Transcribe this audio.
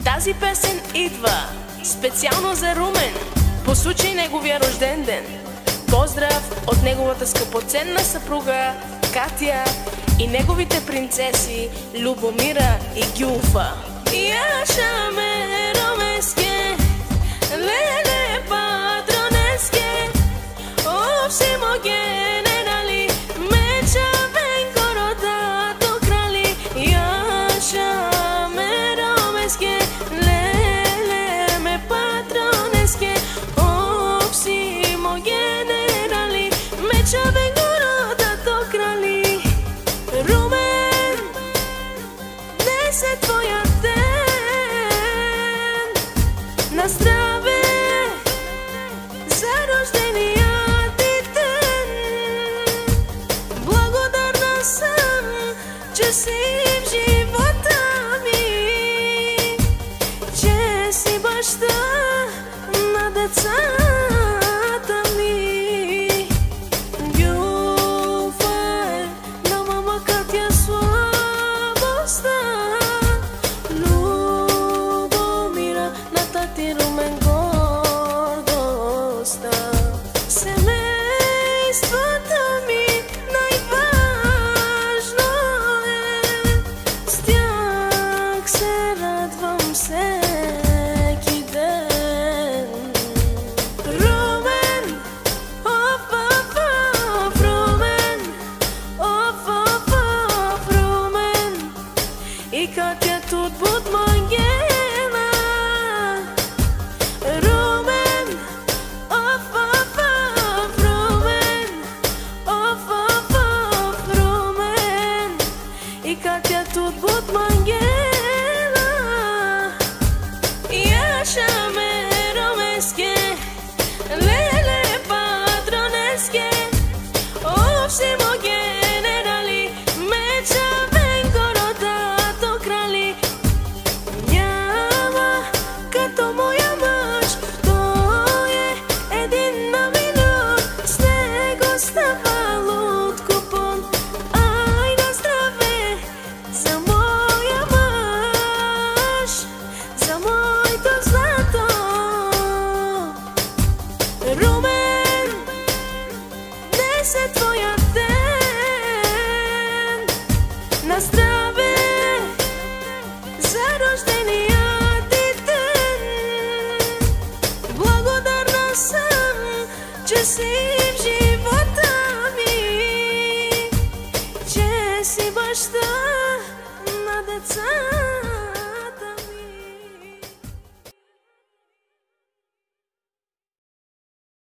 Тази песен идва специално за Румен по случай неговия рожден ден. Поздрав от неговата скъпоценна съпруга Катя и неговите принцеси Любомира и Гюлфа. Яшаме ромеске, леле патронеске, овсимо генерали, меча венко родато крали. Яшаме ромеске, леле ме патронеске, овсимо генерали, меча венко родато крали. Румен, днес е твоя ден. На